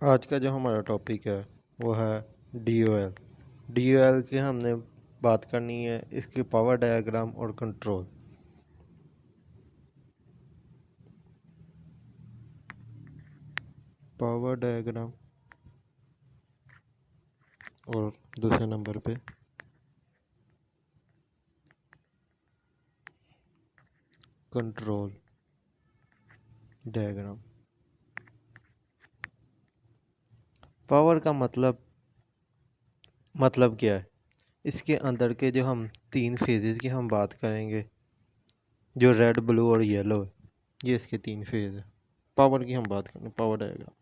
आज का जो हमारा टॉपिक है वो है DOL। DOL की हमने बात करनी है, इसकी पावर डायग्राम और कंट्रोल। पावर डायग्राम और दूसरे नंबर पे कंट्रोल डायग्राम। पावर का मतलब क्या है? इसके अंदर के जो हम तीन फेजेस की हम बात करेंगे, जो रेड, ब्लू और येलो है, ये इसके तीन फेज है। पावर की हम बात करें, पावर डायग्राम।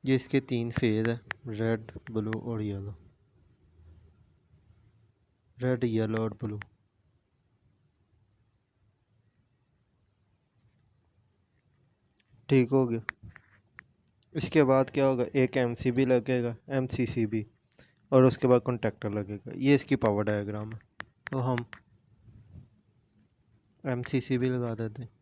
ये इसके तीन फेज है, रेड, ब्लू और येलो। रेड, येलो और ब्लू। ठीक हो गया। इसके बाद क्या होगा, एक MCB लगेगा, MCCB, और उसके बाद कॉन्टेक्टर लगेगा। ये इसकी पावर डायग्राम है। तो हम MCCB लगा देते हैं।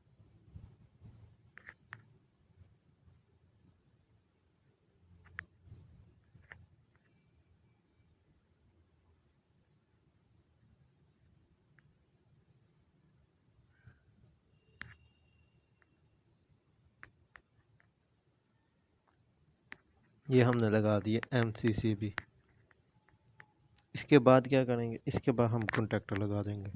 ये हमने लगा दिए MCCB। इसके बाद क्या करेंगे, इसके बाद हम कॉन्टेक्टर लगा देंगे।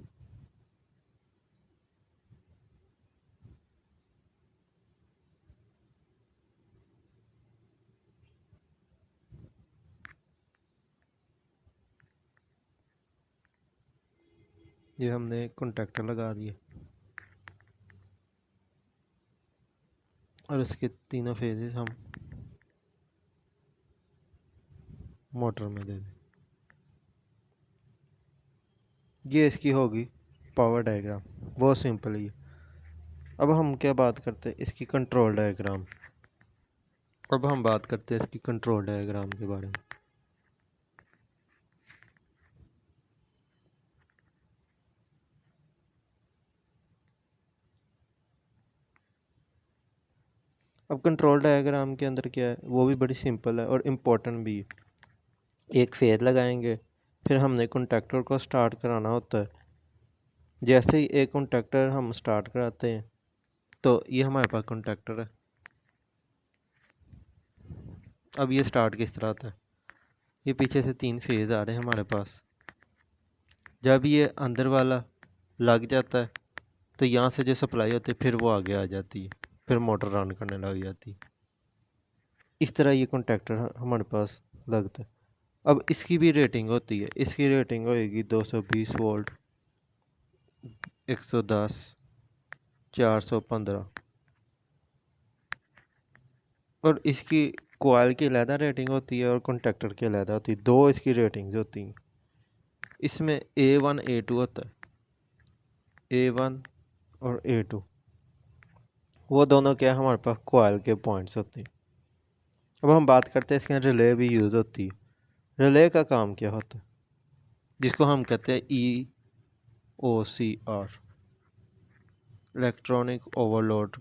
ये हमने कॉन्टेक्टर लगा दिए और इसके तीनों फेजेस हम मोटर में दे दें। ये इसकी होगी पावर डायग्राम, बहुत सिंपल है ये। अब हम क्या बात करते हैं, इसकी कंट्रोल डायग्राम। अब हम बात करते हैं इसकी कंट्रोल डायग्राम के बारे में। अब कंट्रोल डायग्राम के अंदर क्या है, वो भी बड़ी सिंपल है और इम्पोर्टेंट भी है। एक फेज लगाएंगे, फिर हमने कॉन्टेक्टर को स्टार्ट कराना होता है। जैसे ही एक कॉन्टेक्टर हम स्टार्ट कराते हैं तो ये हमारे पास कॉन्टेक्टर है। अब ये स्टार्ट किस तरह आता है, ये पीछे से तीन फेज आ रहे हैं हमारे पास। जब ये अंदर वाला लग जाता है तो यहाँ से जो सप्लाई होती है फिर वो आगे आ जाती है, फिर मोटर रन करने लग जाती है। इस तरह ये कॉन्टेक्टर हमारे पास लगता है। अब इसकी भी रेटिंग होती है, इसकी रेटिंग होएगी 220 वोल्ट, 110, 415। और इसकी कोयल की अलहदा रेटिंग होती है और कॉन्टेक्टर की अलहदा होती है। दो इसकी रेटिंग्स होती हैं। इसमें A1 A2 होता है। A1 और A2 वो दोनों क्या है, हमारे पास कोयल के पॉइंट्स होते हैं। अब हम बात करते हैं इसके रिले भी यूज़ होती है। रिले का काम क्या होता है, जिसको हम कहते हैं EOCR, electronic overload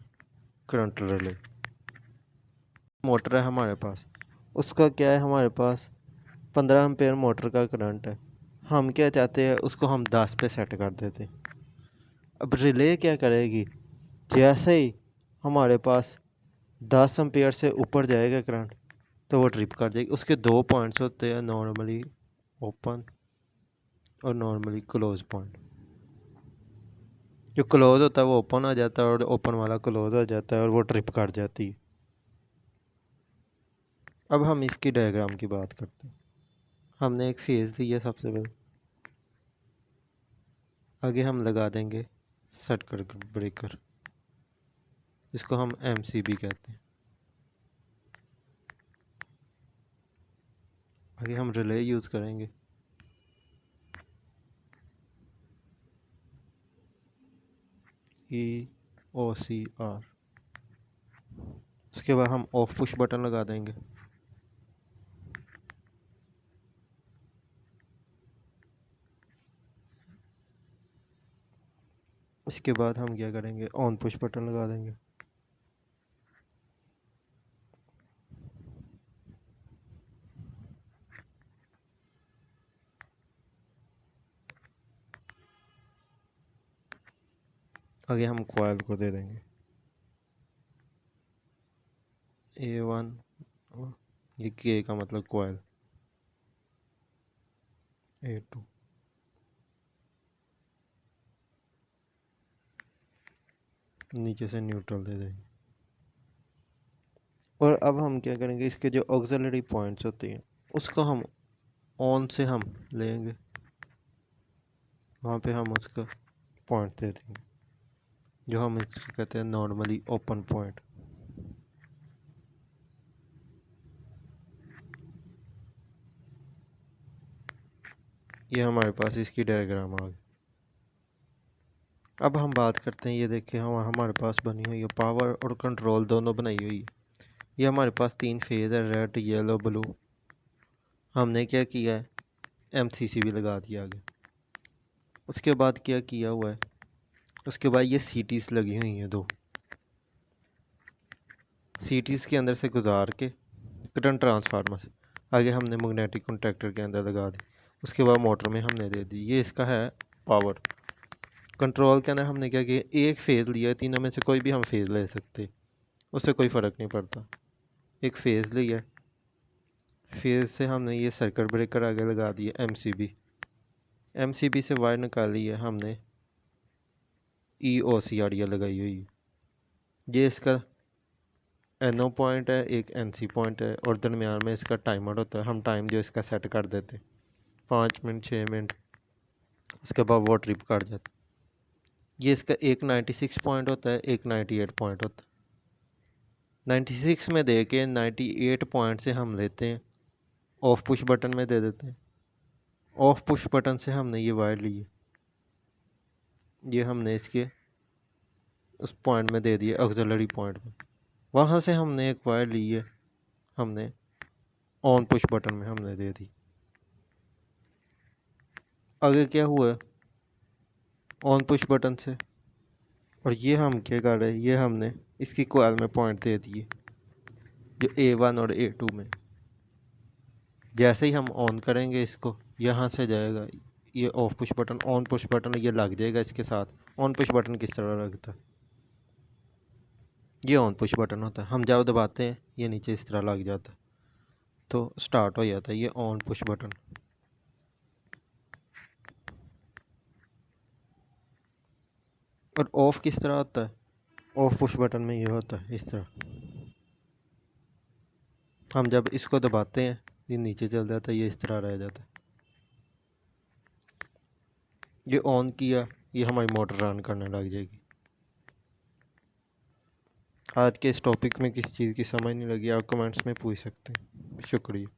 current relay. Motor है हमारे पास, उसका क्या है, हमारे पास 15 एम्पेयर मोटर का करंट है। हम क्या चाहते हैं, उसको हम 10 पे सेट कर देते हैं। अब रिले क्या करेगी, जैसे ही हमारे पास 10 एम्पेयर से ऊपर जाएगा करंट तो वो ट्रिप कर जाएगी। उसके दो पॉइंट्स होते हैं, नॉर्मली ओपन और नॉर्मली क्लोज पॉइंट। जो क्लोज होता है वो ओपन हो जाता है और ओपन वाला क्लोज हो जाता है और वो ट्रिप कर जाती है। अब हम इसकी डायग्राम की बात करते हैं। हमने एक फेज लिया सबसे पहले, आगे हम लगा देंगे सर्किट ब्रेकर, जिसको हम MCB कहते हैं। आगे हम रिले यूज़ करेंगे, EOCR। उसके बाद हम ऑफ पुश बटन लगा देंगे। उसके बाद हम क्या करेंगे, ऑन पुश बटन लगा देंगे। आगे हम कॉइल को दे देंगे A1, ये के का मतलब कॉइल, A2, नीचे से न्यूट्रल दे देंगे। और अब हम क्या करेंगे, इसके जो ऑक्सिलरी पॉइंट्स होते हैं उसको हम ऑन से हम लेंगे, वहाँ पे हम उसका पॉइंट दे देंगे जो हम इसको कहते हैं नॉर्मली ओपन पॉइंट। ये हमारे पास इसकी डायग्राम आ गई। अब हम बात करते हैं, ये देखिए हम हमारे पास बनी हुई है पावर और कंट्रोल दोनों बनाई हुई है। ये हमारे पास 3 फेज है, रेड येलो ब्लू। हमने क्या किया है, MCC भी लगा दिया आगे। उसके बाद क्या किया हुआ है, उसके बाद ये CTs लगी हुई हैं 2। CTs के अंदर से गुजार के करंट ट्रांसफार्मर से आगे हमने मैग्नेटिक कॉन्टैक्टर के अंदर लगा दी। उसके बाद मोटर में हमने दे दी। ये इसका है पावर। कंट्रोल के अंदर हमने क्या किया, एक फेज़ लिया, तीनों में से कोई भी हम फेज़ ले सकते, उससे कोई फ़र्क नहीं पड़ता। एक फेज़ लिया, फेज़ से हमने ये सर्किट ब्रेकर आगे लगा दिया MCB से वायर निकाली है हमने, EOC लगाई हुई है। ये इसका NO पॉइंट है, एक NC पॉइंट है, और दरमियान में इसका टाइमर होता है। हम टाइम जो इसका सेट कर देते 5 मिनट 6 मिनट, उसके बाद वो ट्रिप काट जाती। ये इसका एक 96 पॉइंट होता है, एक 98 पॉइंट होता है। 96 में दे के 98 पॉइंट से हम लेते हैं, ऑफ पुश बटन में दे देते हैं। ऑफ पुश बटन से हमने ये वायर ली है, ये हमने इसके उस पॉइंट में दे दिया, ऑक्सिलरी पॉइंट में। वहाँ से हमने एक वायर ली है, हमने ऑन पुश बटन में हमने दे दी। आगे क्या हुआ, ऑन पुश बटन से, और ये हम क्या कर रहे हैं, ये हमने इसकी कॉइल में पॉइंट दे दिए जो A1 और A2 में। जैसे ही हम ऑन करेंगे इसको, यहाँ से जाएगा ये of push button, on push button ये लग जाएगा इसके साथ। ऑन पुश बटन किस तरह लगता है, ये ऑन पुश बटन होता है। हम जब दबाते हैं ये नीचे इस तरह लग जाता है, तो स्टार्ट हो जाता है ये ऑन पुश बटन। और ऑफ किस तरह होता है, ऑफ पुश बटन में ये होता है इस तरह। हम जब इसको दबाते हैं ये नीचे चल जाता है, ये इस तरह रह जाता है। ये ऑन किया, ये हमारी मोटर रन करने लग जाएगी। आज के इस टॉपिक में किस चीज़ की समझ नहीं लगी, आप कमेंट्स में पूछ सकते हैं। शुक्रिया।